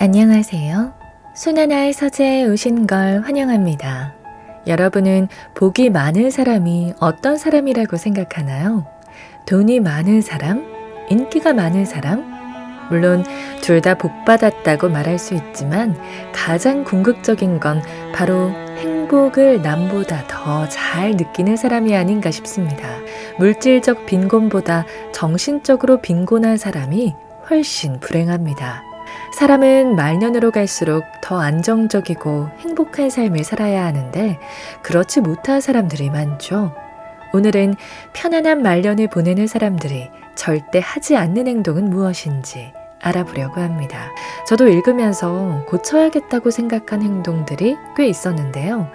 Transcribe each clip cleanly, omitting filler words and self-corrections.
안녕하세요. 순하나의 서재에 오신 걸 환영합니다. 여러분은 복이 많은 사람이 어떤 사람이라고 생각하나요? 돈이 많은 사람? 인기가 많은 사람? 물론 둘 다 복받았다고 말할 수 있지만 가장 궁극적인 건 바로 행복을 남보다 더 잘 느끼는 사람이 아닌가 싶습니다. 물질적 빈곤보다 정신적으로 빈곤한 사람이 훨씬 불행합니다. 사람은 말년으로 갈수록 더 안정적이고 행복한 삶을 살아야 하는데 그렇지 못한 사람들이 많죠. 오늘은 편안한 말년을 보내는 사람들이 절대 하지 않는 행동은 무엇인지 알아보려고 합니다. 저도 읽으면서 고쳐야겠다고 생각한 행동들이 꽤 있었는데요.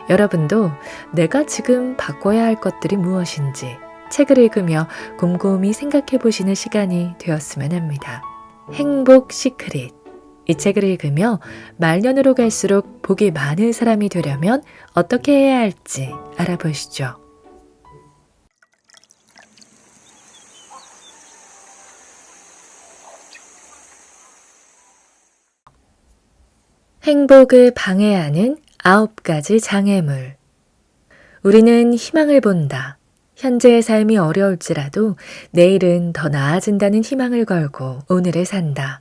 여러분도 내가 지금 바꿔야 할 것들이 무엇인지 책을 읽으며 곰곰이 생각해 보시는 시간이 되었으면 합니다. 행복 시크릿. 이 책을 읽으며 말년으로 갈수록 복이 많은 사람이 되려면 어떻게 해야 할지 알아보시죠. 행복을 방해하는 9가지 장애물. 우리는 희망을 본다. 현재의 삶이 어려울지라도 내일은 더 나아진다는 희망을 걸고 오늘을 산다.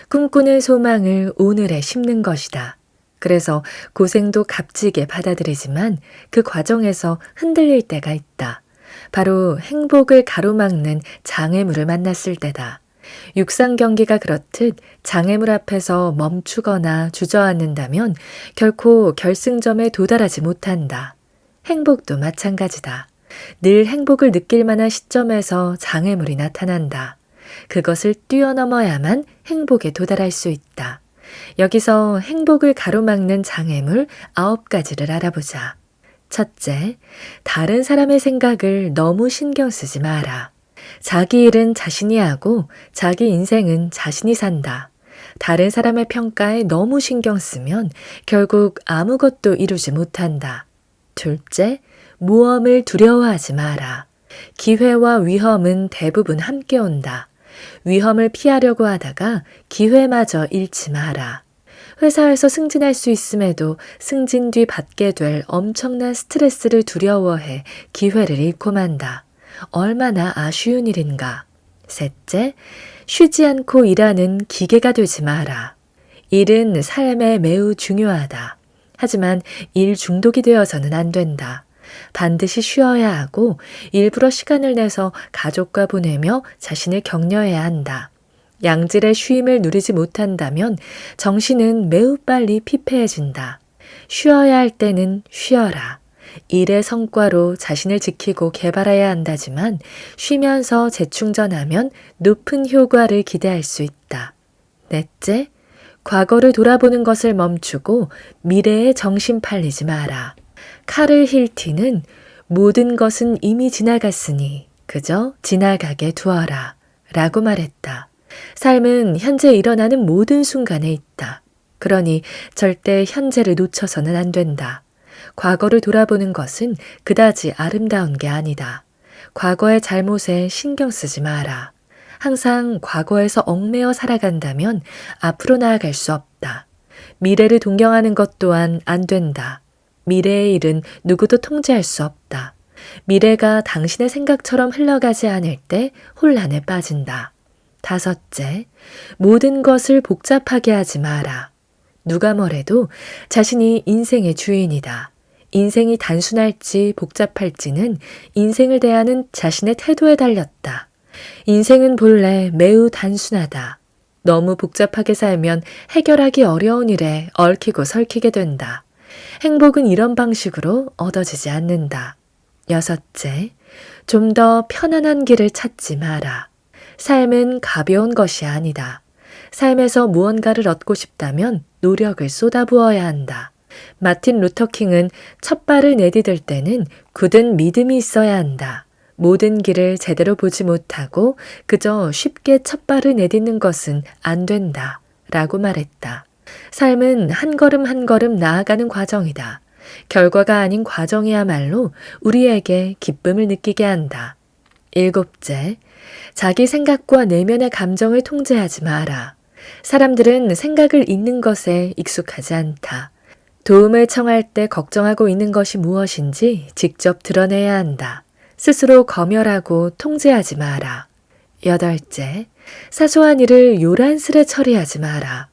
꿈꾸는 소망을 오늘에 심는 것이다. 그래서 고생도 값지게 받아들이지만 그 과정에서 흔들릴 때가 있다. 바로 행복을 가로막는 장애물을 만났을 때다. 육상 경기가 그렇듯 장애물 앞에서 멈추거나 주저앉는다면 결코 결승점에 도달하지 못한다. 행복도 마찬가지다. 늘 행복을 느낄 만한 시점에서 장애물이 나타난다. 그것을 뛰어넘어야만 행복에 도달할 수 있다. 여기서 행복을 가로막는 장애물 9가지를 알아보자. 첫째, 다른 사람의 생각을 너무 신경 쓰지 마라. 자기 일은 자신이 하고 자기 인생은 자신이 산다. 다른 사람의 평가에 너무 신경 쓰면 결국 아무것도 이루지 못한다. 둘째, 모험을 두려워하지 마라. 기회와 위험은 대부분 함께 온다. 위험을 피하려고 하다가 기회마저 잃지 마라. 회사에서 승진할 수 있음에도 승진 뒤 받게 될 엄청난 스트레스를 두려워해 기회를 잃고 만다. 얼마나 아쉬운 일인가. 셋째, 쉬지 않고 일하는 기계가 되지 마라. 일은 삶에 매우 중요하다. 하지만 일 중독이 되어서는 안 된다. 반드시 쉬어야 하고 일부러 시간을 내서 가족과 보내며 자신을 격려해야 한다. 양질의 쉼을 누리지 못한다면 정신은 매우 빨리 피폐해진다. 쉬어야 할 때는 쉬어라. 일의 성과로 자신을 지키고 개발해야 한다지만 쉬면서 재충전하면 높은 효과를 기대할 수 있다. 넷째, 과거를 돌아보는 것을 멈추고 미래에 정신 팔리지 마라. 카를 힐티는 모든 것은 이미 지나갔으니 그저 지나가게 두어라 라고 말했다. 삶은 현재 일어나는 모든 순간에 있다. 그러니 절대 현재를 놓쳐서는 안 된다. 과거를 돌아보는 것은 그다지 아름다운 게 아니다. 과거의 잘못에 신경 쓰지 마라. 항상 과거에서 얽매여 살아간다면 앞으로 나아갈 수 없다. 미래를 동경하는 것 또한 안 된다. 미래의 일은 누구도 통제할 수 없다. 미래가 당신의 생각처럼 흘러가지 않을 때 혼란에 빠진다. 다섯째, 모든 것을 복잡하게 하지 마라. 누가 뭐래도 자신이 인생의 주인이다. 인생이 단순할지 복잡할지는 인생을 대하는 자신의 태도에 달렸다. 인생은 본래 매우 단순하다. 너무 복잡하게 살면 해결하기 어려운 일에 얽히고 설키게 된다. 행복은 이런 방식으로 얻어지지 않는다. 여섯째, 좀 더 편안한 길을 찾지 마라. 삶은 가벼운 것이 아니다. 삶에서 무언가를 얻고 싶다면 노력을 쏟아부어야 한다. 마틴 루터킹은 첫 발을 내디딜 때는 굳은 믿음이 있어야 한다. 모든 길을 제대로 보지 못하고 그저 쉽게 첫 발을 내딛는 것은 안 된다. 라고 말했다. 삶은 한 걸음 한 걸음 나아가는 과정이다. 결과가 아닌 과정이야말로 우리에게 기쁨을 느끼게 한다. 일곱째, 자기 생각과 내면의 감정을 통제하지 마라. 사람들은 생각을 잇는 것에 익숙하지 않다. 도움을 청할 때 걱정하고 있는 것이 무엇인지 직접 드러내야 한다. 스스로 검열하고 통제하지 마라. 8째, 사소한 일을 요란스레 처리하지 마라.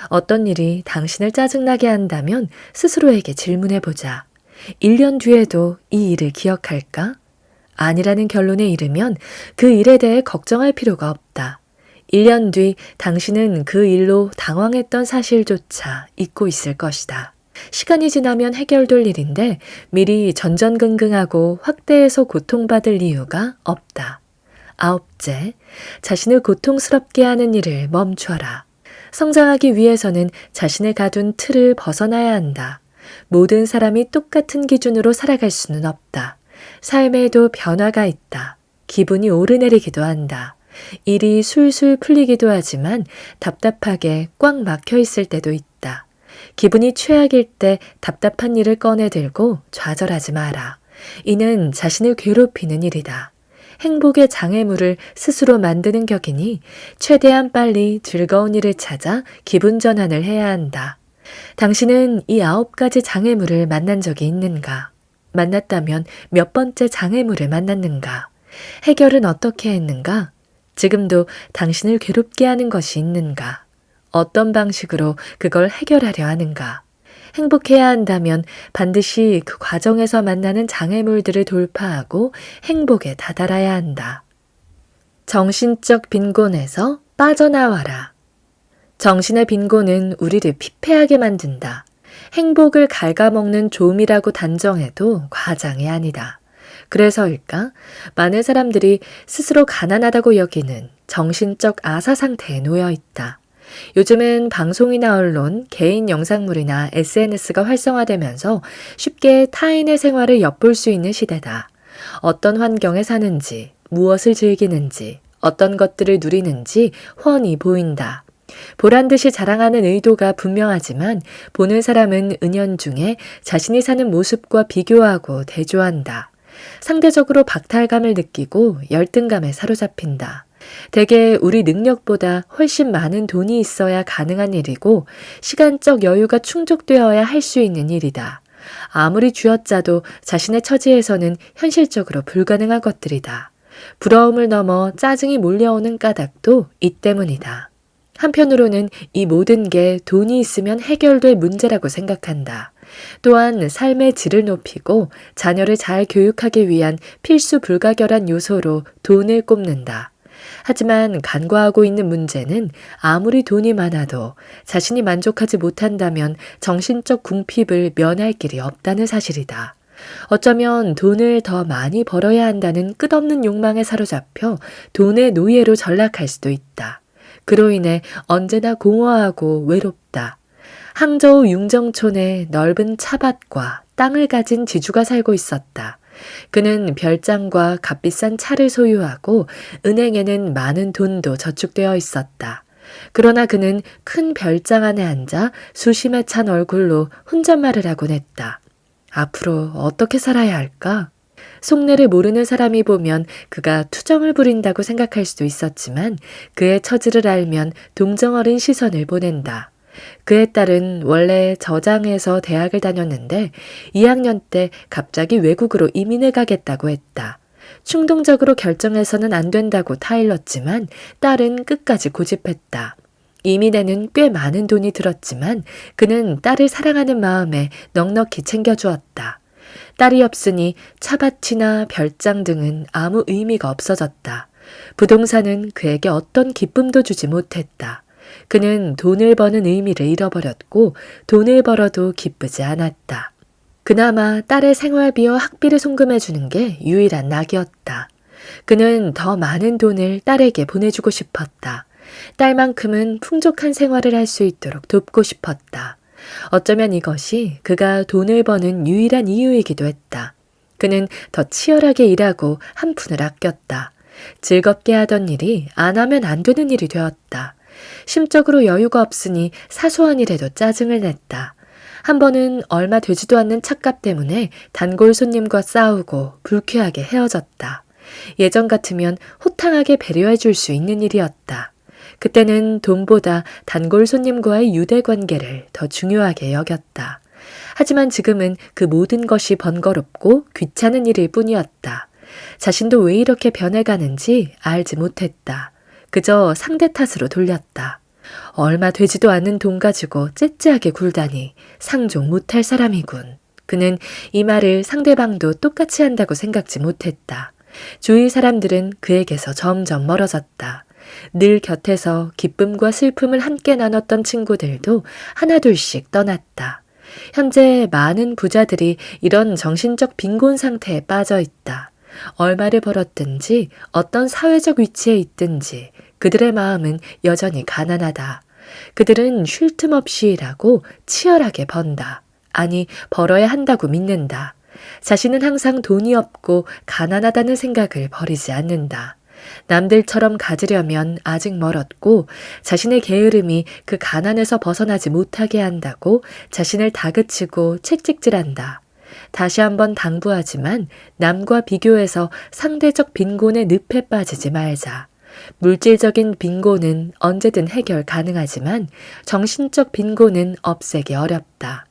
어떤 일이 당신을 짜증나게 한다면 스스로에게 질문해보자. 1년 뒤에도 이 일을 기억할까? 아니라는 결론에 이르면 그 일에 대해 걱정할 필요가 없다. 1년 뒤 당신은 그 일로 당황했던 사실조차 잊고 있을 것이다. 시간이 지나면 해결될 일인데 미리 전전긍긍하고 확대해서 고통받을 이유가 없다. 9째, 자신을 고통스럽게 하는 일을 멈춰라. 성장하기 위해서는 자신을 가둔 틀을 벗어나야 한다. 모든 사람이 똑같은 기준으로 살아갈 수는 없다. 삶에도 변화가 있다. 기분이 오르내리기도 한다. 일이 술술 풀리기도 하지만 답답하게 꽉 막혀 있을 때도 있다. 기분이 최악일 때 답답한 일을 꺼내들고 좌절하지 마라. 이는 자신을 괴롭히는 일이다. 행복의 장애물을 스스로 만드는 격이니 최대한 빨리 즐거운 일을 찾아 기분 전환을 해야 한다. 당신은 이 9가지 장애물을 만난 적이 있는가? 만났다면 몇 번째 장애물을 만났는가? 해결은 어떻게 했는가? 지금도 당신을 괴롭게 하는 것이 있는가? 어떤 방식으로 그걸 해결하려 하는가? 행복해야 한다면 반드시 그 과정에서 만나는 장애물들을 돌파하고 행복에 다다라야 한다. 정신적 빈곤에서 빠져나와라. 정신의 빈곤은 우리를 피폐하게 만든다. 행복을 갉아먹는 좀이라고 단정해도 과장이 아니다. 그래서일까? 많은 사람들이 스스로 가난하다고 여기는 정신적 아사 상태에 놓여 있다. 요즘은 방송이나 언론, 개인 영상물이나 SNS가 활성화되면서 쉽게 타인의 생활을 엿볼 수 있는 시대다. 어떤 환경에 사는지, 무엇을 즐기는지, 어떤 것들을 누리는지 훤히 보인다. 보란듯이 자랑하는 의도가 분명하지만 보는 사람은 은연중에 자신이 사는 모습과 비교하고 대조한다. 상대적으로 박탈감을 느끼고 열등감에 사로잡힌다. 대개 우리 능력보다 훨씬 많은 돈이 있어야 가능한 일이고 시간적 여유가 충족되어야 할 수 있는 일이다. 아무리 쥐어짜도 자신의 처지에서는 현실적으로 불가능한 것들이다. 부러움을 넘어 짜증이 몰려오는 까닭도 이 때문이다. 한편으로는 이 모든 게 돈이 있으면 해결될 문제라고 생각한다. 또한 삶의 질을 높이고 자녀를 잘 교육하기 위한 필수 불가결한 요소로 돈을 꼽는다. 하지만 간과하고 있는 문제는 아무리 돈이 많아도 자신이 만족하지 못한다면 정신적 궁핍을 면할 길이 없다는 사실이다. 어쩌면 돈을 더 많이 벌어야 한다는 끝없는 욕망에 사로잡혀 돈의 노예로 전락할 수도 있다. 그로 인해 언제나 공허하고 외롭다. 항저우 융정촌에 넓은 차밭과 땅을 가진 지주가 살고 있었다. 그는 별장과 값비싼 차를 소유하고 은행에는 많은 돈도 저축되어 있었다. 그러나 그는 큰 별장 안에 앉아 수심에 찬 얼굴로 혼잣말을 하곤 했다. 앞으로 어떻게 살아야 할까? 속내를 모르는 사람이 보면 그가 투정을 부린다고 생각할 수도 있었지만 그의 처지를 알면 동정어린 시선을 보낸다. 그의 딸은 원래 저장에서 대학을 다녔는데 2학년 때 갑자기 외국으로 이민을 가겠다고 했다. 충동적으로 결정해서는 안 된다고 타일렀지만 딸은 끝까지 고집했다. 이민에는 꽤 많은 돈이 들었지만 그는 딸을 사랑하는 마음에 넉넉히 챙겨주었다. 딸이 없으니 차밭이나 별장 등은 아무 의미가 없어졌다. 부동산은 그에게 어떤 기쁨도 주지 못했다. 그는 돈을 버는 의미를 잃어버렸고 돈을 벌어도 기쁘지 않았다. 그나마 딸의 생활비와 학비를 송금해주는 게 유일한 낙이었다. 그는 더 많은 돈을 딸에게 보내주고 싶었다. 딸만큼은 풍족한 생활을 할 수 있도록 돕고 싶었다. 어쩌면 이것이 그가 돈을 버는 유일한 이유이기도 했다. 그는 더 치열하게 일하고 한 푼을 아꼈다. 즐겁게 하던 일이 안 하면 안 되는 일이 되었다. 심적으로 여유가 없으니 사소한 일에도 짜증을 냈다. 한 번은 얼마 되지도 않는 찻값 때문에 단골 손님과 싸우고 불쾌하게 헤어졌다. 예전 같으면 호탕하게 배려해 줄 수 있는 일이었다. 그때는 돈보다 단골 손님과의 유대 관계를 더 중요하게 여겼다. 하지만 지금은 그 모든 것이 번거롭고 귀찮은 일일 뿐이었다. 자신도 왜 이렇게 변해가는지 알지 못했다. 그저 상대 탓으로 돌렸다. 얼마 되지도 않는 돈 가지고 째째하게 굴다니 상종 못할 사람이군. 그는 이 말을 상대방도 똑같이 한다고 생각지 못했다. 주위 사람들은 그에게서 점점 멀어졌다. 늘 곁에서 기쁨과 슬픔을 함께 나눴던 친구들도 하나둘씩 떠났다. 현재 많은 부자들이 이런 정신적 빈곤 상태에 빠져 있다. 얼마를 벌었든지 어떤 사회적 위치에 있든지 그들의 마음은 여전히 가난하다. 그들은 쉴 틈 없이 일하고 치열하게 번다. 아니, 벌어야 한다고 믿는다. 자신은 항상 돈이 없고 가난하다는 생각을 버리지 않는다. 남들처럼 가지려면 아직 멀었고 자신의 게으름이 그 가난에서 벗어나지 못하게 한다고 자신을 다그치고 채찍질한다. 다시 한번 당부하지만 남과 비교해서 상대적 빈곤의 늪에 빠지지 말자. 물질적인 빈곤은 언제든 해결 가능하지만 정신적 빈곤은 없애기 어렵다.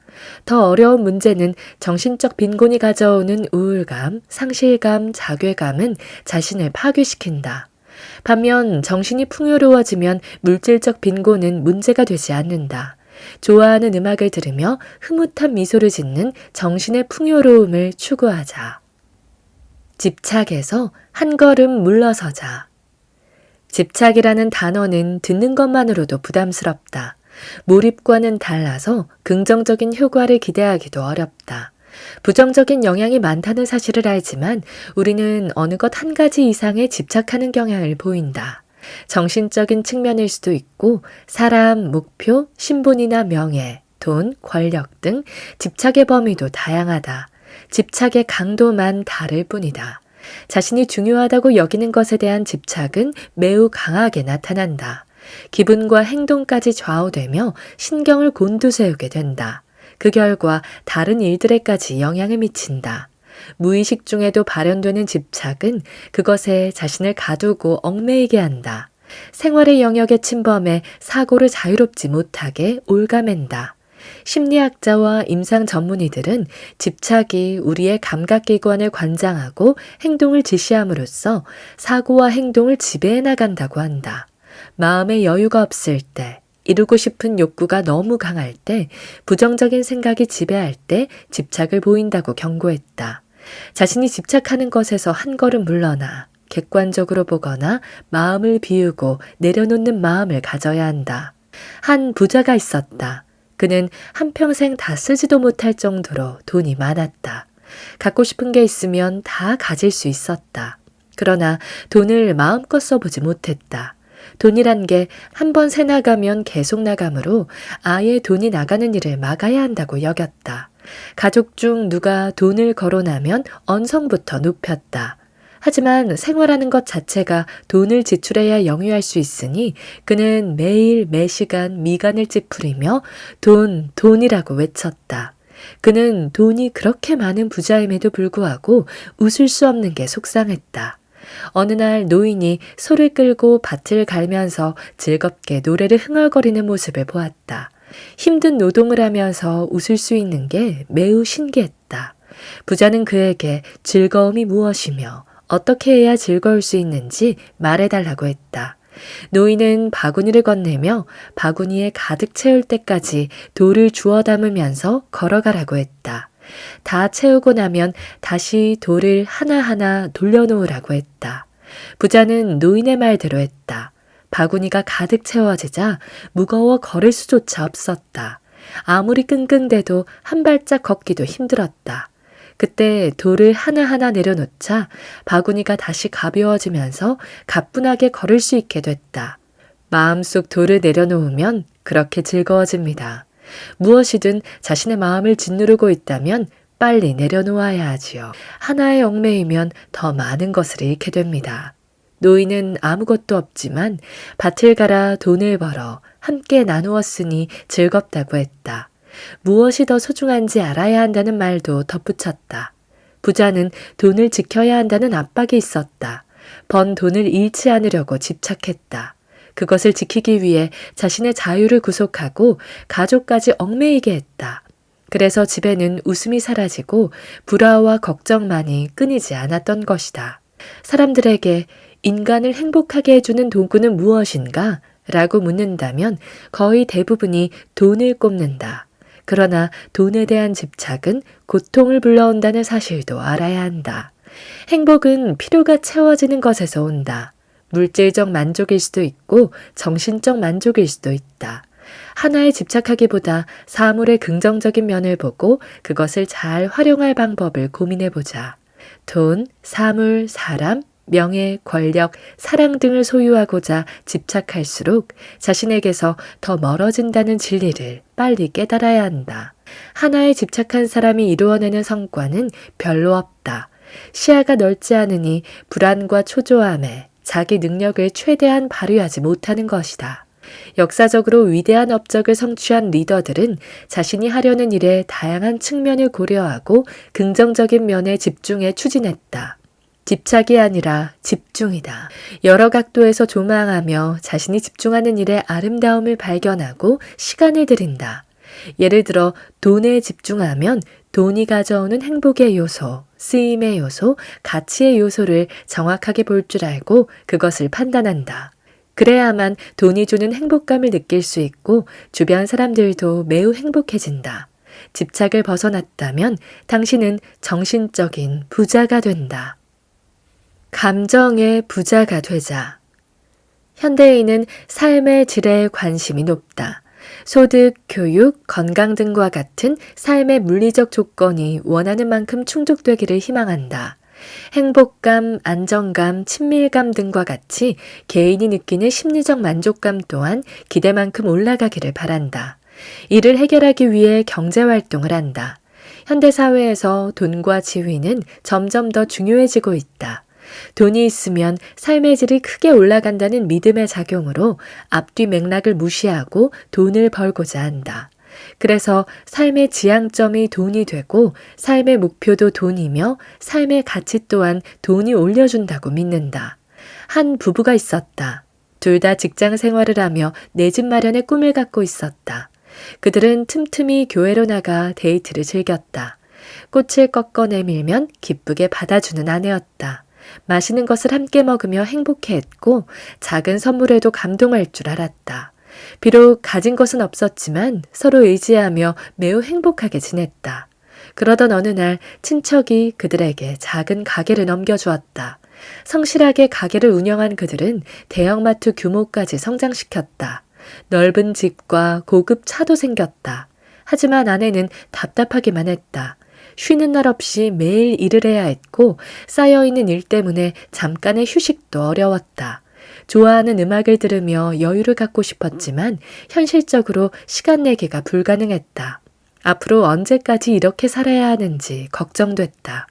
더 어려운 문제는 정신적 빈곤이 가져오는 우울감, 상실감, 자괴감은 자신을 파괴시킨다. 반면 정신이 풍요로워지면 물질적 빈곤은 문제가 되지 않는다. 좋아하는 음악을 들으며 흐뭇한 미소를 짓는 정신의 풍요로움을 추구하자. 집착에서 한 걸음 물러서자. 집착이라는 단어는 듣는 것만으로도 부담스럽다. 몰입과는 달라서 긍정적인 효과를 기대하기도 어렵다. 부정적인 영향이 많다는 사실을 알지만 우리는 어느 것 한 가지 이상에 집착하는 경향을 보인다. 정신적인 측면일 수도 있고 사람, 목표, 신분이나 명예, 돈, 권력 등 집착의 범위도 다양하다. 집착의 강도만 다를 뿐이다. 자신이 중요하다고 여기는 것에 대한 집착은 매우 강하게 나타난다. 기분과 행동까지 좌우되며 신경을 곤두세우게 된다. 그 결과 다른 일들에까지 영향을 미친다. 무의식 중에도 발현되는 집착은 그것에 자신을 가두고 얽매이게 한다. 생활의 영역에 침범해 사고를 자유롭지 못하게 올가맨다. 심리학자와 임상 전문의들은 집착이 우리의 감각기관을 관장하고 행동을 지시함으로써 사고와 행동을 지배해 나간다고 한다. 마음의 여유가 없을 때, 이루고 싶은 욕구가 너무 강할 때, 부정적인 생각이 지배할 때 집착을 보인다고 경고했다. 자신이 집착하는 것에서 한 걸음 물러나 객관적으로 보거나 마음을 비우고 내려놓는 마음을 가져야 한다. 한 부자가 있었다. 그는 한평생 다 쓰지도 못할 정도로 돈이 많았다. 갖고 싶은 게 있으면 다 가질 수 있었다. 그러나 돈을 마음껏 써보지 못했다. 돈이란 게 한 번 새 나가면 계속 나가므로 아예 돈이 나가는 일을 막아야 한다고 여겼다. 가족 중 누가 돈을 거론하면 언성부터 높였다. 하지만 생활하는 것 자체가 돈을 지출해야 영위할 수 있으니 그는 매일 매시간 미간을 찌푸리며 돈, 돈이라고 외쳤다. 그는 돈이 그렇게 많은 부자임에도 불구하고 웃을 수 없는 게 속상했다. 어느 날 노인이 소를 끌고 밭을 갈면서 즐겁게 노래를 흥얼거리는 모습을 보았다. 힘든 노동을 하면서 웃을 수 있는 게 매우 신기했다. 부자는 그에게 즐거움이 무엇이며 어떻게 해야 즐거울 수 있는지 말해달라고 했다. 노인은 바구니를 건네며 바구니에 가득 채울 때까지 돌을 주워 담으면서 걸어가라고 했다. 다 채우고 나면 다시 돌을 하나하나 돌려놓으라고 했다. 부자는 노인의 말대로 했다. 바구니가 가득 채워지자 무거워 걸을 수조차 없었다. 아무리 끙끙대도 한 발짝 걷기도 힘들었다. 그때 돌을 하나하나 내려놓자 바구니가 다시 가벼워지면서 가뿐하게 걸을 수 있게 됐다. 마음속 돌을 내려놓으면 그렇게 즐거워집니다. 무엇이든 자신의 마음을 짓누르고 있다면 빨리 내려놓아야 하지요. 하나에 얽매이면 더 많은 것을 잃게 됩니다. 노인은 아무것도 없지만 밭을 갈아 돈을 벌어 함께 나누었으니 즐겁다고 했다. 무엇이 더 소중한지 알아야 한다는 말도 덧붙였다. 부자는 돈을 지켜야 한다는 압박이 있었다. 번 돈을 잃지 않으려고 집착했다. 그것을 지키기 위해 자신의 자유를 구속하고 가족까지 얽매이게 했다. 그래서 집에는 웃음이 사라지고 불화와 걱정만이 끊이지 않았던 것이다. 사람들에게 인간을 행복하게 해주는 도구는 무엇인가? 라고 묻는다면 거의 대부분이 돈을 꼽는다. 그러나 돈에 대한 집착은 고통을 불러온다는 사실도 알아야 한다. 행복은 필요가 채워지는 것에서 온다. 물질적 만족일 수도 있고 정신적 만족일 수도 있다. 하나에 집착하기보다 사물의 긍정적인 면을 보고 그것을 잘 활용할 방법을 고민해보자. 돈, 사물, 사람, 명예, 권력, 사랑 등을 소유하고자 집착할수록 자신에게서 더 멀어진다는 진리를 빨리 깨달아야 한다. 하나에 집착한 사람이 이루어내는 성과는 별로 없다. 시야가 넓지 않으니 불안과 초조함에 자기 능력을 최대한 발휘하지 못하는 것이다. 역사적으로 위대한 업적을 성취한 리더들은 자신이 하려는 일의 다양한 측면을 고려하고 긍정적인 면에 집중해 추진했다. 집착이 아니라 집중이다. 여러 각도에서 조망하며 자신이 집중하는 일의 아름다움을 발견하고 시간을 들인다. 예를 들어 돈에 집중하면 돈이 가져오는 행복의 요소, 쓰임의 요소, 가치의 요소를 정확하게 볼 줄 알고 그것을 판단한다. 그래야만 돈이 주는 행복감을 느낄 수 있고 주변 사람들도 매우 행복해진다. 집착을 벗어났다면 당신은 정신적인 부자가 된다. 감정의 부자가 되자. 현대인은 삶의 질에 관심이 높다. 소득, 교육, 건강 등과 같은 삶의 물리적 조건이 원하는 만큼 충족되기를 희망한다. 행복감, 안정감, 친밀감 등과 같이 개인이 느끼는 심리적 만족감 또한 기대만큼 올라가기를 바란다. 이를 해결하기 위해 경제활동을 한다. 현대사회에서 돈과 지위는 점점 더 중요해지고 있다. 돈이 있으면 삶의 질이 크게 올라간다는 믿음의 작용으로 앞뒤 맥락을 무시하고 돈을 벌고자 한다. 그래서 삶의 지향점이 돈이 되고 삶의 목표도 돈이며 삶의 가치 또한 돈이 올려준다고 믿는다. 한 부부가 있었다. 둘 다 직장 생활을 하며 내 집 마련의 꿈을 갖고 있었다. 그들은 틈틈이 교회로 나가 데이트를 즐겼다. 꽃을 꺾어 내밀면 기쁘게 받아주는 아내였다. 맛있는 것을 함께 먹으며 행복해했고 작은 선물에도 감동할 줄 알았다. 비록 가진 것은 없었지만 서로 의지하며 매우 행복하게 지냈다. 그러던 어느 날 친척이 그들에게 작은 가게를 넘겨주었다. 성실하게 가게를 운영한 그들은 대형마트 규모까지 성장시켰다. 넓은 집과 고급 차도 생겼다. 하지만 아내는 답답하기만 했다. 쉬는 날 없이 매일 일을 해야 했고 쌓여있는 일 때문에 잠깐의 휴식도 어려웠다. 좋아하는 음악을 들으며 여유를 갖고 싶었지만 현실적으로 시간 내기가 불가능했다. 앞으로 언제까지 이렇게 살아야 하는지 걱정됐다.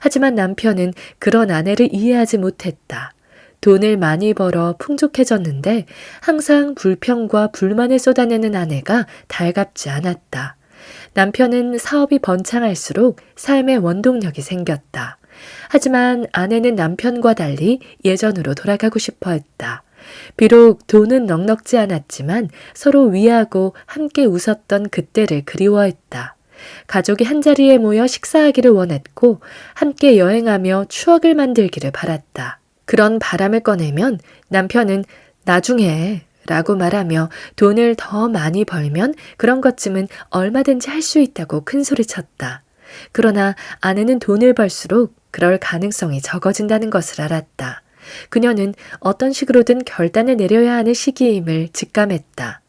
하지만 남편은 그런 아내를 이해하지 못했다. 돈을 많이 벌어 풍족해졌는데 항상 불평과 불만을 쏟아내는 아내가 달갑지 않았다. 남편은 사업이 번창할수록 삶의 원동력이 생겼다. 하지만 아내는 남편과 달리 예전으로 돌아가고 싶어 했다. 비록 돈은 넉넉지 않았지만 서로 위하고 함께 웃었던 그때를 그리워했다. 가족이 한자리에 모여 식사하기를 원했고 함께 여행하며 추억을 만들기를 바랐다. 그런 바람을 꺼내면 남편은 나중에 라고 말하며 돈을 더 많이 벌면 그런 것쯤은 얼마든지 할 수 있다고 큰소리쳤다. 그러나 아내는 돈을 벌수록 그럴 가능성이 적어진다는 것을 알았다. 그녀는 어떤 식으로든 결단을 내려야 하는 시기임을 직감했다.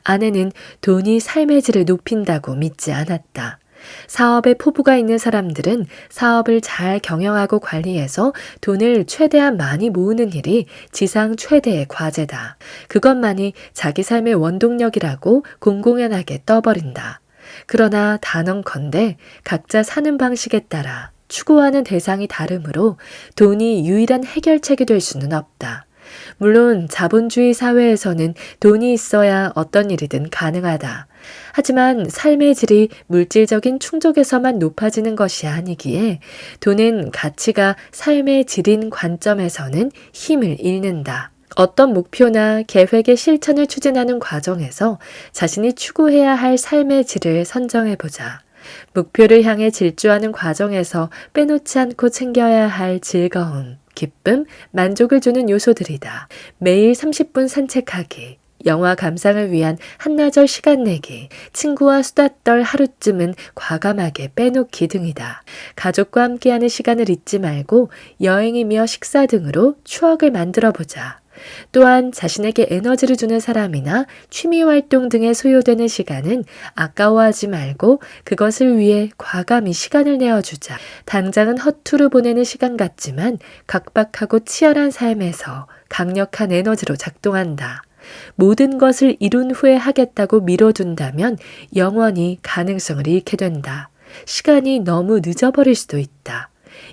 아내는 돈이 삶의 질을 높인다고 믿지 않았다. 사업에 포부가 있는 사람들은 사업을 잘 경영하고 관리해서 돈을 최대한 많이 모으는 일이 지상 최대의 과제다. 그것만이 자기 삶의 원동력이라고 공공연하게 떠버린다. 그러나 단언컨대 각자 사는 방식에 따라 추구하는 대상이 다르므로 돈이 유일한 해결책이 될 수는 없다. 물론 자본주의 사회에서는 돈이 있어야 어떤 일이든 가능하다. 하지만 삶의 질이 물질적인 충족에서만 높아지는 것이 아니기에 돈은 가치가 삶의 질인 관점에서는 힘을 잃는다. 어떤 목표나 계획의 실천을 추진하는 과정에서 자신이 추구해야 할 삶의 질을 선정해보자. 목표를 향해 질주하는 과정에서 빼놓지 않고 챙겨야 할 즐거움, 기쁨, 만족을 주는 요소들이다. 매일 30분 산책하기, 영화 감상을 위한 한나절 시간 내기, 친구와 수다 떨 하루쯤은 과감하게 빼놓기 등이다. 가족과 함께하는 시간을 잊지 말고 여행이며 식사 등으로 추억을 만들어 보자. 또한 자신에게 에너지를 주는 사람이나 취미 활동 등에 소요되는 시간은 아까워하지 말고 그것을 위해 과감히 시간을 내어주자. 당장은 허투루 보내는 시간 같지만 각박하고 치열한 삶에서 강력한 에너지로 작동한다. 모든 것을 이룬 후에 하겠다고 미뤄둔다면 영원히 가능성을 잃게 된다. 시간이 너무 늦어버릴 수도 있다.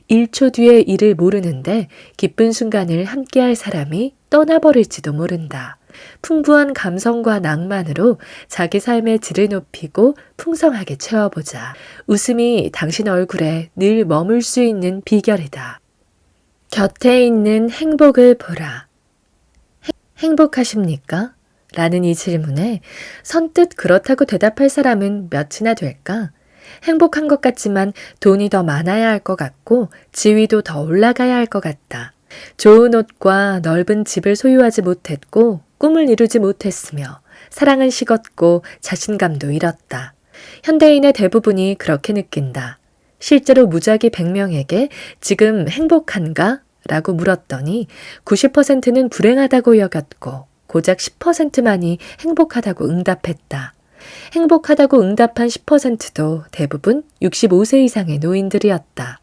1초 뒤의 일을 모르는데 기쁜 순간을 함께할 사람이 떠나버릴지도 모른다. 풍부한 감성과 낭만으로 자기 삶의 질을 높이고 풍성하게 채워보자. 웃음이 당신 얼굴에 늘 머물 수 있는 비결이다. 곁에 있는 행복을 보라. 행복하십니까? 라는 이 질문에 선뜻 그렇다고 대답할 사람은 몇이나 될까? 행복한 것 같지만 돈이 더 많아야 할 것 같고 지위도 더 올라가야 할 것 같다. 좋은 옷과 넓은 집을 소유하지 못했고 꿈을 이루지 못했으며 사랑은 식었고 자신감도 잃었다. 현대인의 대부분이 그렇게 느낀다. 실제로 무작위 100명에게 지금 행복한가? 라고 물었더니 90%는 불행하다고 여겼고 고작 10%만이 행복하다고 응답했다. 행복하다고 응답한 10%도 대부분 65세 이상의 노인들이었다.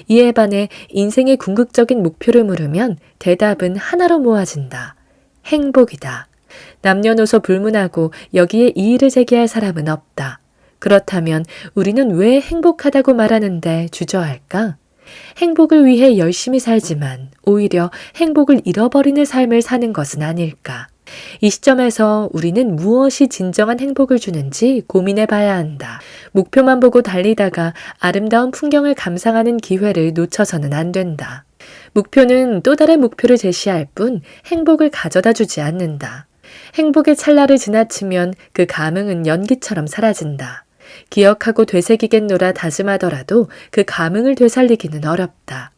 이에 반해 인생의 궁극적인 목표를 물으면 대답은 하나로 모아진다. 행복이다. 남녀노소 불문하고 여기에 이의를 제기할 사람은 없다. 그렇다면 우리는 왜 행복하다고 말하는데 주저할까? 행복을 위해 열심히 살지만 오히려 행복을 잃어버리는 삶을 사는 것은 아닐까? 이 시점에서 우리는 무엇이 진정한 행복을 주는지 고민해 봐야 한다. 목표만 보고 달리다가 아름다운 풍경을 감상하는 기회를 놓쳐서는 안 된다. 목표는 또 다른 목표를 제시할 뿐 행복을 가져다 주지 않는다. 행복의 찰나를 지나치면 그 감흥은 연기처럼 사라진다. 기억하고 되새기겠노라 다짐하더라도 그 감흥을 되살리기는 어렵다.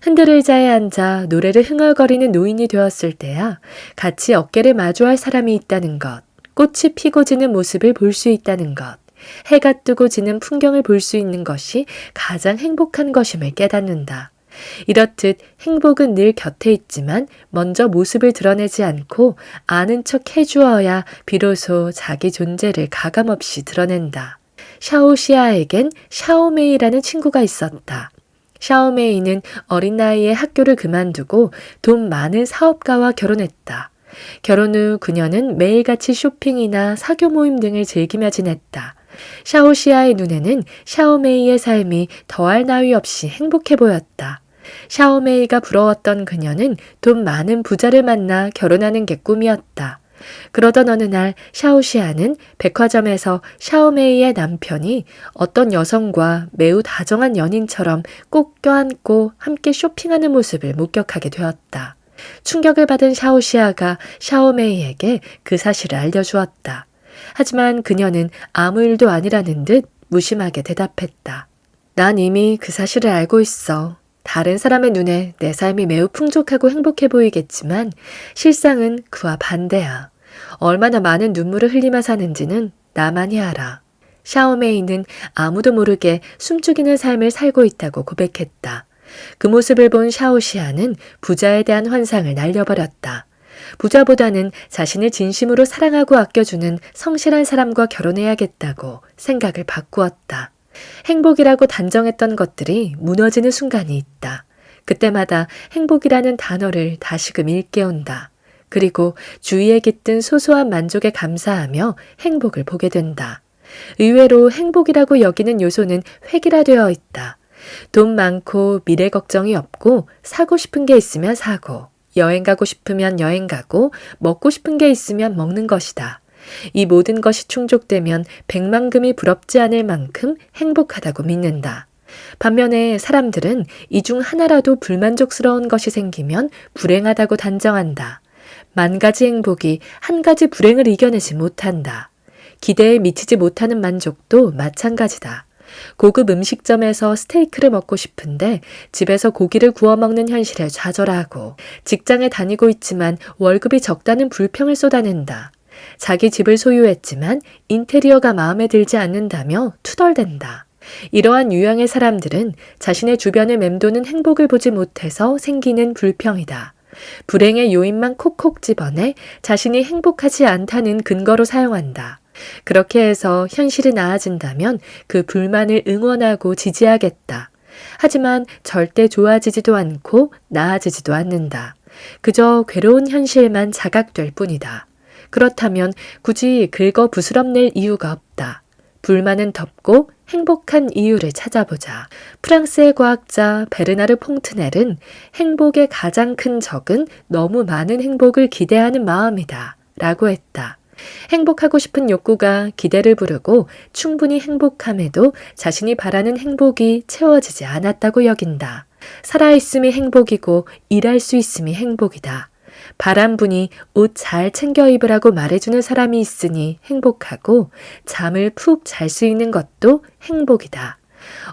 흔들 의자에 앉아 노래를 흥얼거리는 노인이 되었을 때야 같이 어깨를 마주할 사람이 있다는 것, 꽃이 피고 지는 모습을 볼 수 있다는 것, 해가 뜨고 지는 풍경을 볼 수 있는 것이 가장 행복한 것임을 깨닫는다. 이렇듯 행복은 늘 곁에 있지만 먼저 모습을 드러내지 않고 아는 척 해주어야 비로소 자기 존재를 가감없이 드러낸다. 샤오시아에겐 샤오메이라는 친구가 있었다. 샤오메이는 어린 나이에 학교를 그만두고 돈 많은 사업가와 결혼했다. 결혼 후 그녀는 매일같이 쇼핑이나 사교 모임 등을 즐기며 지냈다. 샤오시아의 눈에는 샤오메이의 삶이 더할 나위 없이 행복해 보였다. 샤오메이가 부러웠던 그녀는 돈 많은 부자를 만나 결혼하는 게 꿈이었다. 그러던 어느 날 샤오시아는 백화점에서 샤오메이의 남편이 어떤 여성과 매우 다정한 연인처럼 꼭 껴안고 함께 쇼핑하는 모습을 목격하게 되었다. 충격을 받은 샤오시아가 샤오메이에게 그 사실을 알려주었다. 하지만 그녀는 아무 일도 아니라는 듯 무심하게 대답했다. 난 이미 그 사실을 알고 있어. 다른 사람의 눈에 내 삶이 매우 풍족하고 행복해 보이겠지만 실상은 그와 반대야. 얼마나 많은 눈물을 흘리며 사는지는 나만이 알아. 샤오메이는 아무도 모르게 숨죽이는 삶을 살고 있다고 고백했다. 그 모습을 본 샤오시아는 부자에 대한 환상을 날려버렸다. 부자보다는 자신을 진심으로 사랑하고 아껴주는 성실한 사람과 결혼해야겠다고 생각을 바꾸었다. 행복이라고 단정했던 것들이 무너지는 순간이 있다. 그때마다 행복이라는 단어를 다시금 일깨운다. 그리고 주위에 깃든 소소한 만족에 감사하며 행복을 보게 된다. 의외로 행복이라고 여기는 요소는 획일화되어 있다. 돈 많고 미래 걱정이 없고 사고 싶은 게 있으면 사고, 여행 가고 싶으면 여행 가고, 먹고 싶은 게 있으면 먹는 것이다. 이 모든 것이 충족되면 백만금이 부럽지 않을 만큼 행복하다고 믿는다. 반면에 사람들은 이 중 하나라도 불만족스러운 것이 생기면 불행하다고 단정한다. 만 가지 행복이 한 가지 불행을 이겨내지 못한다. 기대에 미치지 못하는 만족도 마찬가지다. 고급 음식점에서 스테이크를 먹고 싶은데 집에서 고기를 구워 먹는 현실에 좌절하고, 직장에 다니고 있지만 월급이 적다는 불평을 쏟아낸다. 자기 집을 소유했지만 인테리어가 마음에 들지 않는다며 투덜댄다. 이러한 유형의 사람들은 자신의 주변을 맴도는 행복을 보지 못해서 생기는 불평이다. 불행의 요인만 콕콕 집어내 자신이 행복하지 않다는 근거로 사용한다. 그렇게 해서 현실이 나아진다면 그 불만을 응원하고 지지하겠다. 하지만 절대 좋아지지도 않고 나아지지도 않는다. 그저 괴로운 현실만 자각될 뿐이다. 그렇다면 굳이 긁어 부스럼낼 이유가 없다. 불만은 덮고 행복한 이유를 찾아보자. 프랑스의 과학자 베르나르 퐁트넬은 행복의 가장 큰 적은 너무 많은 행복을 기대하는 마음이다 라고 했다. 행복하고 싶은 욕구가 기대를 부르고 충분히 행복함에도 자신이 바라는 행복이 채워지지 않았다고 여긴다. 살아있음이 행복이고 일할 수 있음이 행복이다. 바람분이 옷 잘 챙겨 입으라고 말해주는 사람이 있으니 행복하고, 잠을 푹 잘 수 있는 것도 행복이다.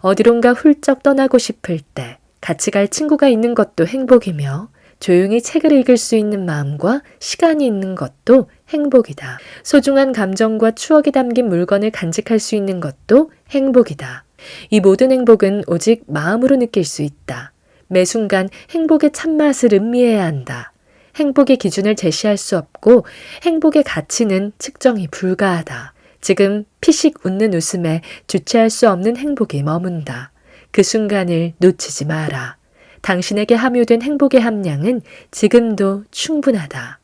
어디론가 훌쩍 떠나고 싶을 때 같이 갈 친구가 있는 것도 행복이며, 조용히 책을 읽을 수 있는 마음과 시간이 있는 것도 행복이다. 소중한 감정과 추억이 담긴 물건을 간직할 수 있는 것도 행복이다. 이 모든 행복은 오직 마음으로 느낄 수 있다. 매 순간 행복의 참맛을 음미해야 한다. 행복의 기준을 제시할 수 없고 행복의 가치는 측정이 불가하다. 지금 피식 웃는 웃음에 주체할 수 없는 행복이 머문다. 그 순간을 놓치지 마라. 당신에게 함유된 행복의 함량은 지금도 충분하다.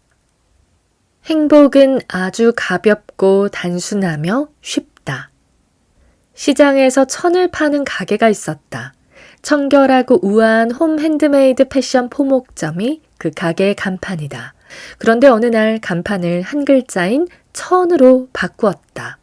행복은 아주 가볍고 단순하며 쉽다. 시장에서 천을 파는 가게가 있었다. 청결하고 우아한 홈 핸드메이드 패션 포목점이 그 가게의 간판이다. 그런데 어느 날 간판을 한 글자인 천으로 바꾸었다.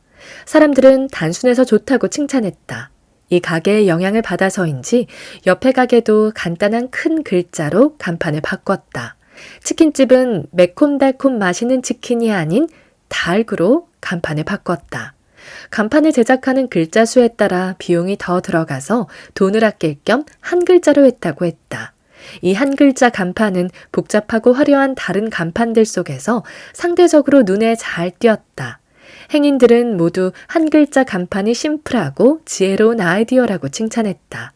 사람들은 단순해서 좋다고 칭찬했다. 이 가게의 영향을 받아서인지 옆에 가게도 간단한 큰 글자로 간판을 바꿨다. 치킨집은 매콤달콤 맛있는 치킨이 아닌 닭으로 간판을 바꿨다. 간판을 제작하는 글자 수에 따라 비용이 더 들어가서 돈을 아낄 겸 한 글자로 했다고 했다. 이 한 글자 간판은 복잡하고 화려한 다른 간판들 속에서 상대적으로 눈에 잘 띄었다. 행인들은 모두 한 글자 간판이 심플하고 지혜로운 아이디어라고 칭찬했다.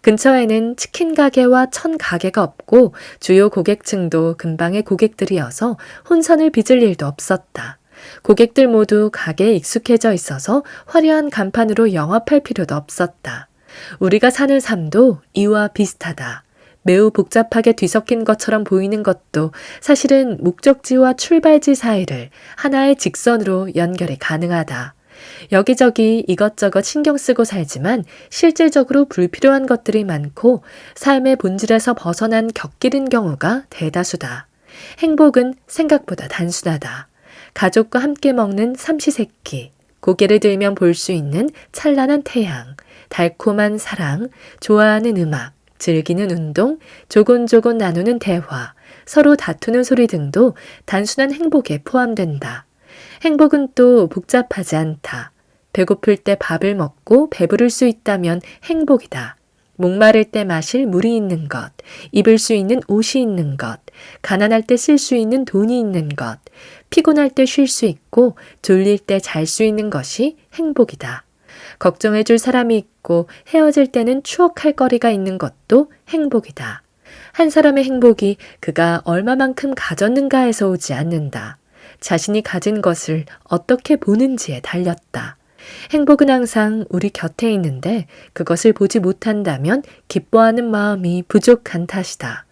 근처에는 치킨 가게와 천 가게가 없고 주요 고객층도 근방의 고객들이어서 혼선을 빚을 일도 없었다. 고객들 모두 가게에 익숙해져 있어서 화려한 간판으로 영업할 필요도 없었다. 우리가 사는 삶도 이와 비슷하다. 매우 복잡하게 뒤섞인 것처럼 보이는 것도 사실은 목적지와 출발지 사이를 하나의 직선으로 연결이 가능하다. 여기저기 이것저것 신경 쓰고 살지만 실질적으로 불필요한 것들이 많고 삶의 본질에서 벗어난 격길인 경우가 대다수다. 행복은 생각보다 단순하다. 가족과 함께 먹는 삼시세끼, 고개를 들면 볼 수 있는 찬란한 태양, 달콤한 사랑, 좋아하는 음악, 즐기는 운동, 조곤조곤 나누는 대화, 서로 다투는 소리 등도 단순한 행복에 포함된다. 행복은 또 복잡하지 않다. 배고플 때 밥을 먹고 배부를 수 있다면 행복이다. 목마를 때 마실 물이 있는 것, 입을 수 있는 옷이 있는 것, 가난할 때 쓸 수 있는 돈이 있는 것, 피곤할 때 쉴 수 있고 졸릴 때 잘 수 있는 것이 행복이다. 걱정해줄 사람이 있고 헤어질 때는 추억할 거리가 있는 것도 행복이다. 한 사람의 행복이 그가 얼마만큼 가졌는가에서 오지 않는다. 자신이 가진 것을 어떻게 보는지에 달렸다. 행복은 항상 우리 곁에 있는데 그것을 보지 못한다면 기뻐하는 마음이 부족한 탓이다.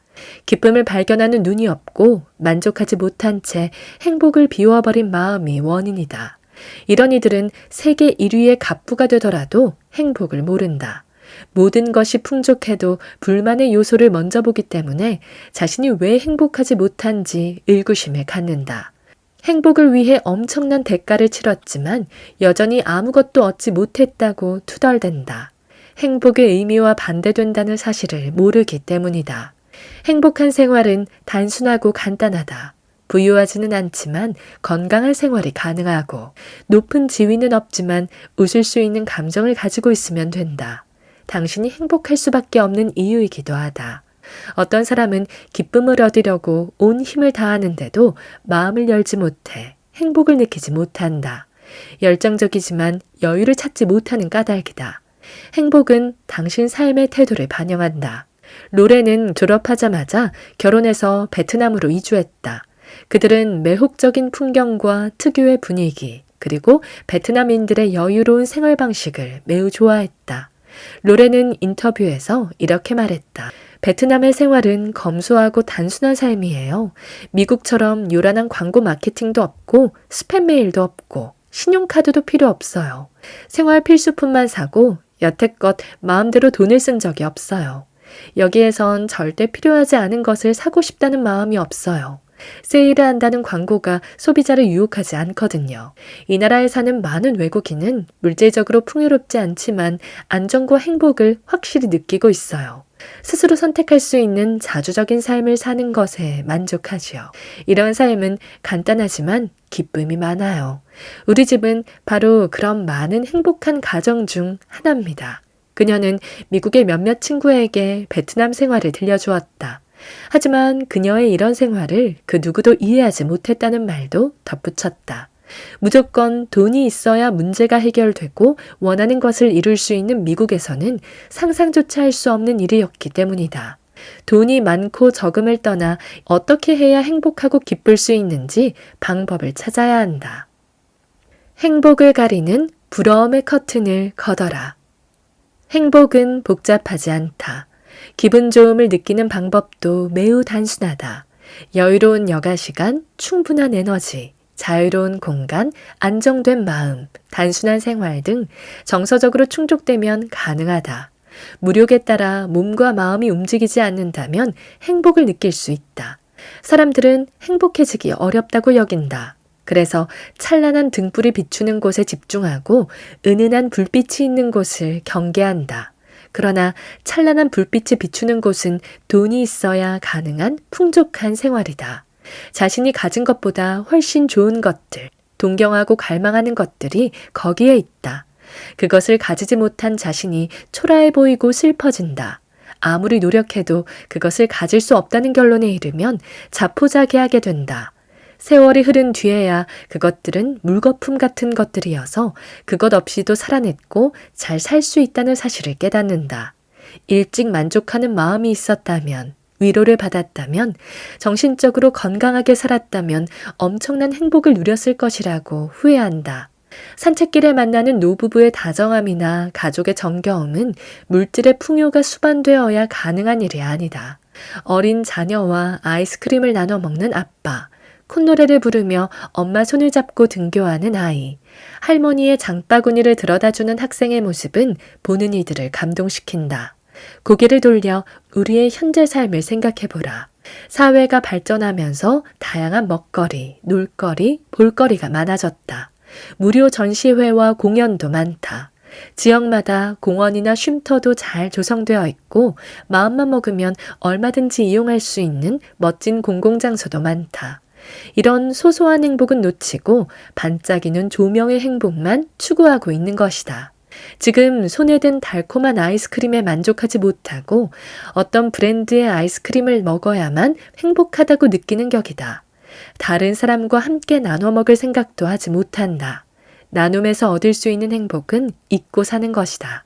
기쁨을 발견하는 눈이 없고 만족하지 못한 채 행복을 비워버린 마음이 원인이다. 이런 이들은 세계 1위의 갑부가 되더라도 행복을 모른다. 모든 것이 풍족해도 불만의 요소를 먼저 보기 때문에 자신이 왜 행복하지 못한지 의구심을 갖는다. 행복을 위해 엄청난 대가를 치렀지만 여전히 아무것도 얻지 못했다고 투덜댄다. 행복의 의미와 반대된다는 사실을 모르기 때문이다. 행복한 생활은 단순하고 간단하다. 부유하지는 않지만 건강한 생활이 가능하고 높은 지위는 없지만 웃을 수 있는 감정을 가지고 있으면 된다. 당신이 행복할 수밖에 없는 이유이기도 하다. 어떤 사람은 기쁨을 얻으려고 온 힘을 다하는데도 마음을 열지 못해 행복을 느끼지 못한다. 열정적이지만 여유를 찾지 못하는 까닭이다. 행복은 당신 삶의 태도를 반영한다. 로렌은 졸업하자마자 결혼해서 베트남으로 이주했다. 그들은 매혹적인 풍경과 특유의 분위기, 그리고 베트남인들의 여유로운 생활 방식을 매우 좋아했다. 로렌은 인터뷰에서 이렇게 말했다. 베트남의 생활은 검소하고 단순한 삶이에요. 미국처럼 요란한 광고 마케팅도 없고 스팸 메일도 없고 신용카드도 필요 없어요. 생활 필수품만 사고 여태껏 마음대로 돈을 쓴 적이 없어요. 여기에선 절대 필요하지 않은 것을 사고 싶다는 마음이 없어요. 세일을 한다는 광고가 소비자를 유혹하지 않거든요. 이 나라에 사는 많은 외국인은 물질적으로 풍요롭지 않지만 안정과 행복을 확실히 느끼고 있어요. 스스로 선택할 수 있는 자주적인 삶을 사는 것에 만족하지요. 이런 삶은 간단하지만 기쁨이 많아요. 우리 집은 바로 그런 많은 행복한 가정 중 하나입니다. 그녀는 미국의 몇몇 친구에게 베트남 생활을 들려주었다. 하지만 그녀의 이런 생활을 그 누구도 이해하지 못했다는 말도 덧붙였다. 무조건 돈이 있어야 문제가 해결되고 원하는 것을 이룰 수 있는 미국에서는 상상조차 할 수 없는 일이었기 때문이다. 돈이 많고 적음을 떠나 어떻게 해야 행복하고 기쁠 수 있는지 방법을 찾아야 한다. 행복을 가리는 부러움의 커튼을 걷어라. 행복은 복잡하지 않다. 기분 좋음을 느끼는 방법도 매우 단순하다. 여유로운 여가 시간, 충분한 에너지, 자유로운 공간, 안정된 마음, 단순한 생활 등 정서적으로 충족되면 가능하다. 무력에 따라 몸과 마음이 움직이지 않는다면 행복을 느낄 수 있다. 사람들은 행복해지기 어렵다고 여긴다. 그래서 찬란한 등불이 비추는 곳에 집중하고 은은한 불빛이 있는 곳을 경계한다. 그러나 찬란한 불빛이 비추는 곳은 돈이 있어야 가능한 풍족한 생활이다. 자신이 가진 것보다 훨씬 좋은 것들, 동경하고 갈망하는 것들이 거기에 있다. 그것을 가지지 못한 자신이 초라해 보이고 슬퍼진다. 아무리 노력해도 그것을 가질 수 없다는 결론에 이르면 자포자기하게 된다. 세월이 흐른 뒤에야 그것들은 물거품 같은 것들이어서 그것 없이도 살아냈고 잘 살 수 있다는 사실을 깨닫는다. 일찍 만족하는 마음이 있었다면, 위로를 받았다면, 정신적으로 건강하게 살았다면 엄청난 행복을 누렸을 것이라고 후회한다. 산책길에 만나는 노부부의 다정함이나 가족의 정겨움은 물질의 풍요가 수반되어야 가능한 일이 아니다. 어린 자녀와 아이스크림을 나눠 먹는 아빠, 콧노래를 부르며 엄마 손을 잡고 등교하는 아이, 할머니의 장바구니를 들여다주는 학생의 모습은 보는 이들을 감동시킨다. 고개를 돌려 우리의 현재 삶을 생각해보라. 사회가 발전하면서 다양한 먹거리, 놀거리, 볼거리가 많아졌다. 무료 전시회와 공연도 많다. 지역마다 공원이나 쉼터도 잘 조성되어 있고 마음만 먹으면 얼마든지 이용할 수 있는 멋진 공공장소도 많다. 이런 소소한 행복은 놓치고 반짝이는 조명의 행복만 추구하고 있는 것이다. 지금 손에 든 달콤한 아이스크림에 만족하지 못하고 어떤 브랜드의 아이스크림을 먹어야만 행복하다고 느끼는 격이다. 다른 사람과 함께 나눠 먹을 생각도 하지 못한다. 나눔에서 얻을 수 있는 행복은 잊고 사는 것이다.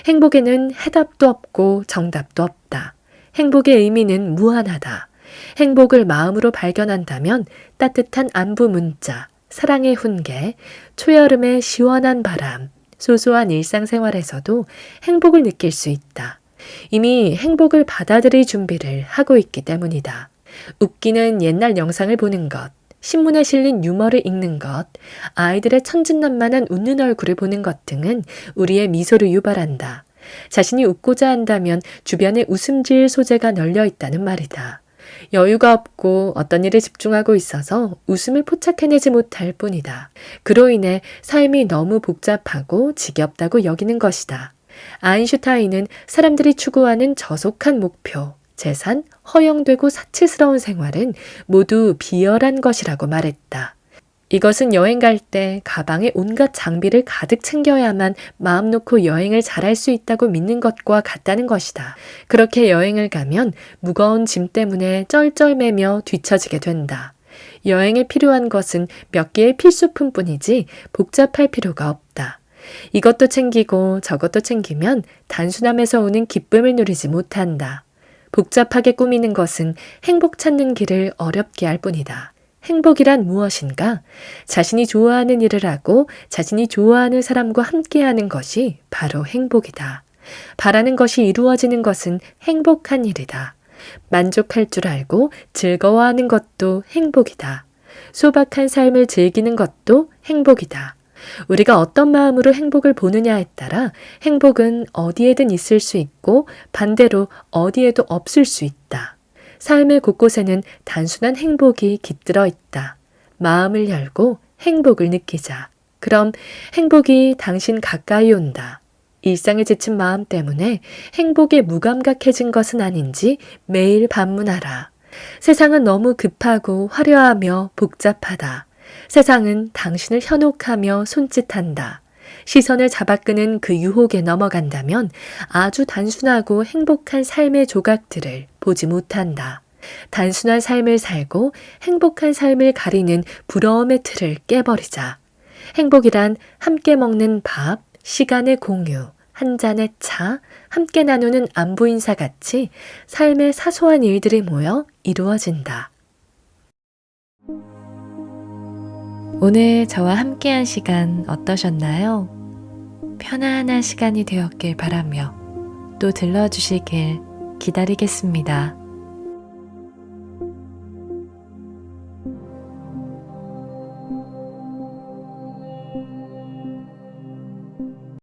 행복에는 해답도 없고 정답도 없다. 행복의 의미는 무한하다. 행복을 마음으로 발견한다면 따뜻한 안부 문자, 사랑의 훈계, 초여름의 시원한 바람, 소소한 일상생활에서도 행복을 느낄 수 있다. 이미 행복을 받아들일 준비를 하고 있기 때문이다. 웃기는 옛날 영상을 보는 것, 신문에 실린 유머를 읽는 것, 아이들의 천진난만한 웃는 얼굴을 보는 것 등은 우리의 미소를 유발한다. 자신이 웃고자 한다면 주변에 웃음 지을 소재가 널려 있다는 말이다. 여유가 없고 어떤 일에 집중하고 있어서 웃음을 포착해내지 못할 뿐이다. 그로 인해 삶이 너무 복잡하고 지겹다고 여기는 것이다. 아인슈타인은 사람들이 추구하는 저속한 목표, 재산, 허용되고 사치스러운 생활은 모두 비열한 것이라고 말했다. 이것은 여행 갈 때 가방에 온갖 장비를 가득 챙겨야만 마음 놓고 여행을 잘할 수 있다고 믿는 것과 같다는 것이다. 그렇게 여행을 가면 무거운 짐 때문에 쩔쩔매며 뒤처지게 된다. 여행에 필요한 것은 몇 개의 필수품뿐이지 복잡할 필요가 없다. 이것도 챙기고 저것도 챙기면 단순함에서 오는 기쁨을 누리지 못한다. 복잡하게 꾸미는 것은 행복 찾는 길을 어렵게 할 뿐이다. 행복이란 무엇인가? 자신이 좋아하는 일을 하고 자신이 좋아하는 사람과 함께하는 것이 바로 행복이다. 바라는 것이 이루어지는 것은 행복한 일이다. 만족할 줄 알고 즐거워하는 것도 행복이다. 소박한 삶을 즐기는 것도 행복이다. 우리가 어떤 마음으로 행복을 보느냐에 따라 행복은 어디에든 있을 수 있고 반대로 어디에도 없을 수 있다. 삶의 곳곳에는 단순한 행복이 깃들어 있다. 마음을 열고 행복을 느끼자. 그럼 행복이 당신 가까이 온다. 일상에 지친 마음 때문에 행복에 무감각해진 것은 아닌지 매일 반문하라. 세상은 너무 급하고 화려하며 복잡하다. 세상은 당신을 현혹하며 손짓한다. 시선을 잡아끄는 그 유혹에 넘어간다면 아주 단순하고 행복한 삶의 조각들을 보지 못한다. 단순한 삶을 살고 행복한 삶을 가리는 부러움의 틀을 깨버리자. 행복이란 함께 먹는 밥, 시간의 공유, 한 잔의 차, 함께 나누는 안부 인사 같이 삶의 사소한 일들이 모여 이루어진다. 오늘 저와 함께한 시간 어떠셨나요? 편안한 시간이 되었길 바라며 또 들러주시길 기다리겠습니다.